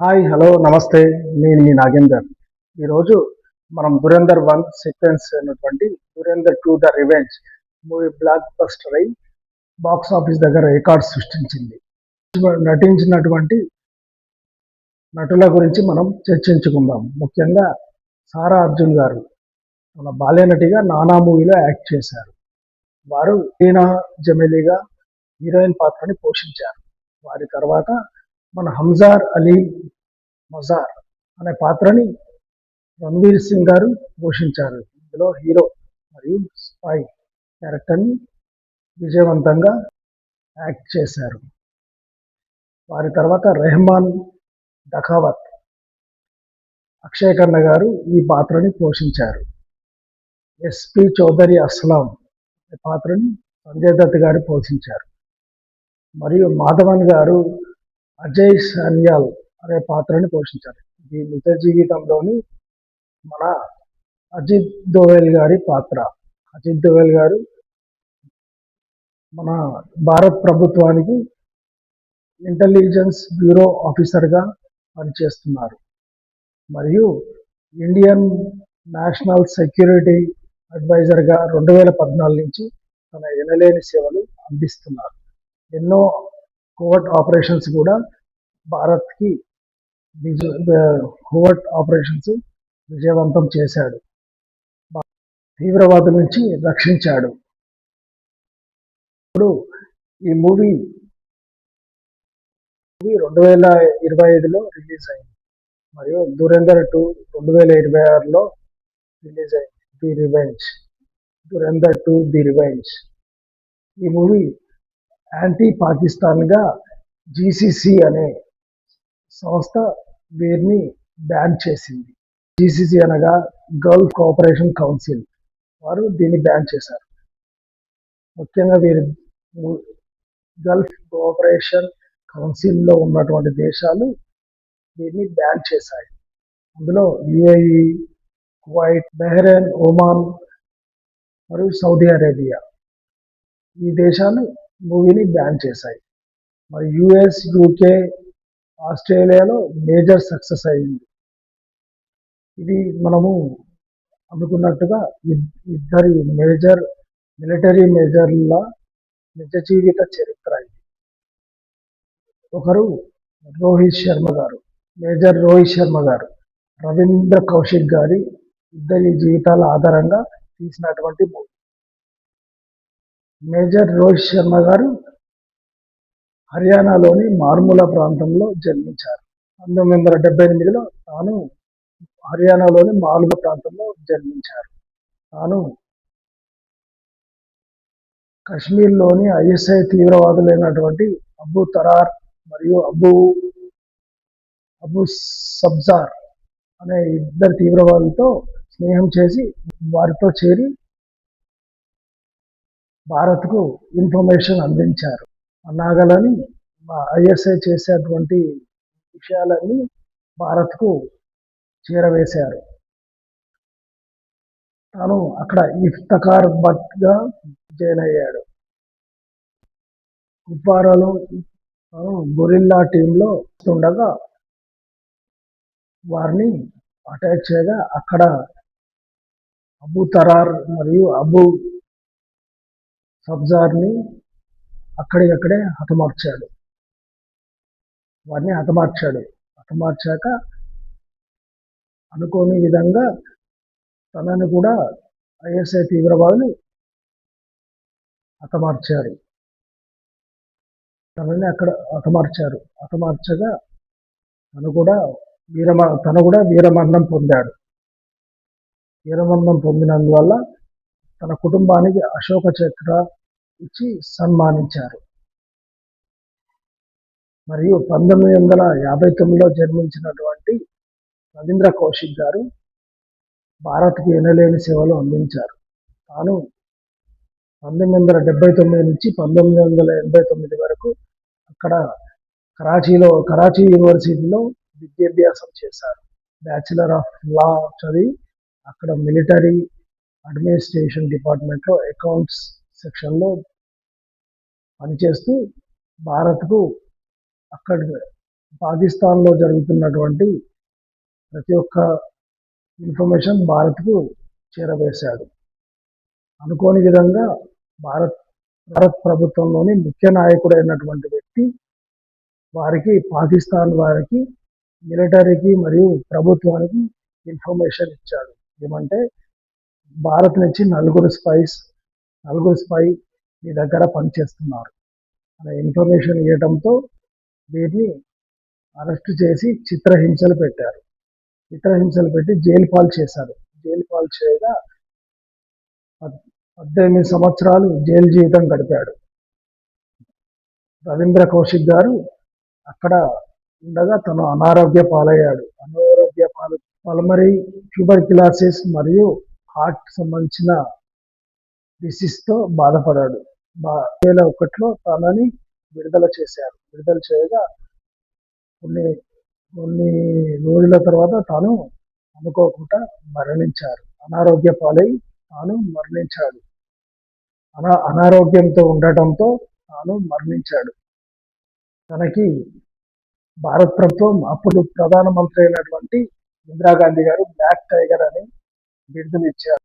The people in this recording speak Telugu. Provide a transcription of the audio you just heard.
హాయ్ హలో నమస్తే. నేను మీ నాగేందర్. ఈరోజు మనం దురేందర్ 1 సీక్వెన్స్ అయినటువంటి దురేందర్ 2 the revenge movie block buster అయి బాక్స్ ఆఫీస్ దగ్గర రికార్డ్ సృష్టించింది. నటించినటువంటి నటుల గురించి మనం చర్చించుకుందాం. ముఖ్యంగా సారా అర్జున్ గారు మన బాల్య నటిగా నానా మూవీలో యాక్ట్ చేశారు. వారు టీనా జమేలిగా హీరోయిన్ పాత్రని పోషించారు. వారి తర్వాత మన హంజార్ అలీ మజార్ అనే పాత్రని రణ్వీర్ సింగ్ గారు పోషించారు. ఇందులో హీరో మరియు స్పై క్యారెక్టర్ని విజయవంతంగా యాక్ట్ చేశారు. వారి తర్వాత రెహమాన్ దఖావత్, అక్షయ్ ఖన్నా గారు ఈ పాత్రని పోషించారు. ఎస్పి చౌదరి అస్లాం అనే పాత్రని సంజయ్ దత్ గారు పోషించారు. మరియు మాధవన్ గారు అజయ్ సాన్యాల్ అనే పాత్రని పోషించారు. ఇది నిజ జీవితంలోని మన అజిత్ దోవెల్ గారి పాత్ర. అజిత్ దోవెల్ గారు మన భారత్ ప్రభుత్వానికి ఇంటెలిజెన్స్ బ్యూరో ఆఫీసర్గా పనిచేస్తున్నారు మరియు ఇండియన్ నేషనల్ సెక్యూరిటీ అడ్వైజర్గా 2014 నుంచి తన ఎనలేని సేవలు అందిస్తున్నారు. ఎన్నో కోవర్ట్ ఆపరేషన్స్ కూడా భారత్కి కోవర్ట్ ఆపరేషన్స్ విజయవంతం చేశాడు. తీవ్రవాదుల నుంచి రక్షించాడు. ఇప్పుడు ఈ మూవీ 2025లో రిలీజ్ అయింది మరియు దురేందర్ 2 2026లో రిలీజ్ అయింది. The revenge, Dhurandhar 2 the revenge. ఈ మూవీ యాంటీ పాకిస్తాన్గా జీసీసీ అనే సంస్థ వీరిని బ్యాన్ చేసింది. జీసీసీ అనగా గల్ఫ్ కోఆపరేషన్ కౌన్సిల్, వారు దీన్ని బ్యాన్ చేశారు. ముఖ్యంగా వీరు గల్ఫ్ కోఆపరేషన్ కౌన్సిల్లో ఉన్నటువంటి దేశాలు దీన్ని బ్యాన్ చేశాయి. అందులో యుఏఈ, కువైట్, బహ్రెయిన్, ఒమాన్ మరియు సౌదీ అరేబియా ఈ దేశాలు మూవీని బ్యాన్ చేశాయి. మరి యుఎస్, యూకే, ఆస్ట్రేలియాలో మేజర్ సక్సెస్ అయింది. ఇది మనము అనుకున్నట్టుగా ఇద్దరి మిలిటరీ మేజర్ల నిజ జీవిత చరిత్ర ఇది. ఒకరు రోహిత్ శర్మ గారు, మేజర్ రోహిత్ శర్మ గారు, రవీంద్ర కౌశిక్ గారి ఇద్దరి జీవితాల ఆధారంగా తీసినటువంటి మూవీ. మేజర్ రోహిత్ శర్మ గారు హర్యానాలోని మార్మూల ప్రాంతంలో జన్మించారు. 1978లో తాను హర్యానాలోని మాల్గా ప్రాంతంలో జన్మించారు. తాను కశ్మీర్లోని ఐఎస్ఐ తీవ్రవాదులైనటువంటి అబూ తరార్ మరియు అబూ సబ్జార్ అనే ఇద్దరు తీవ్రవాదులతో స్నేహం చేసి వారితో చేరి భారత్కు ఇన్ఫర్మేషన్ అందించారు. నాగలని ఐఎస్ఐ చేసేటువంటి విషయాలన్నీ భారత్కు చేరవేశారు. తాను అక్కడ ఇఫ్తఖార్ భట్గా జాయిన్ అయ్యాడు. కుప్వారాలో తాను గొరిల్లా టీంలో ఉండగా వారిని అటాక్ చేయగా అక్కడ అబూ తరార్ మరియు అబూ సబ్జార్ని అక్కడికక్కడే వారిని హతమార్చాక అనుకోని విధంగా తనని కూడా ఐఎస్ఐ తీవ్రవాదులు హతమార్చగా తను కూడా వీరమరణం పొందాడు. వీరమరణం పొందినందువల్ల తన కుటుంబానికి అశోక చక్ర ఇచ్చి సన్మానించారు. మరియు 1959లో జన్మించినటువంటి రవీంద్ర కౌశిక్ గారు భారత్కు ఎనలేని సేవలు అందించారు. తాను 1979 నుంచి 1989 వరకు అక్కడ కరాచీ యూనివర్సిటీలో విద్యాభ్యాసం చేశారు. బ్యాచిలర్ ఆఫ్ లా చదివి అక్కడ మిలిటరీ అడ్మినిస్ట్రేషన్ డిపార్ట్మెంట్లో అకౌంట్స్ సెక్షన్లో పనిచేస్తూ భారత్కు అక్కడ పాకిస్తాన్లో జరుగుతున్నటువంటి ప్రతి ఒక్క ఇన్ఫర్మేషన్ భారత్కు చేరవేశాడు. అనుకోని విధంగా భారత్ భారత్ ప్రభుత్వంలోని ముఖ్య నాయకుడైనటువంటి వ్యక్తి పాకిస్తాన్ వారికి, మిలిటరీకి మరియు ప్రభుత్వానికి ఇన్ఫర్మేషన్ ఇచ్చాడు. ఏమంటే భారత్ నుంచి నలుగురు స్పై మీ దగ్గర పనిచేస్తున్నారు అనే ఇన్ఫర్మేషన్ ఇవ్వడంతో వీరిని అరెస్ట్ చేసి చిత్రహింసలు పెట్టి జైలు పాలు చేశారు. జైలు పాలు చేయగా 18 సంవత్సరాలు జైలు జీవితం గడిపాడు. రవీంద్ర కౌశిక్ గారు అక్కడ ఉండగా తను అనారోగ్య పాలయ్యాడు. పల్మరీ ట్యూబర్క్యులోసిస్ మరియు హార్ట్ సంబంధించిన డిసీజ్తో బాధపడాడు. 2001లో తనని విడుదల చేయగా కొన్ని రోజుల తర్వాత తాను అనుకోకుండా మరణించారు. అనారోగ్య పాలై తాను మరణించాడు. అనారోగ్యంతో ఉండటంతో తాను మరణించాడు. తనకి భారత ప్రభుత్వం అప్పుడు ప్రధానమంత్రి అయినటువంటి ఇందిరాగాంధీ గారు బ్లాక్ టైగర్ అని బిరుదునిచ్చారు.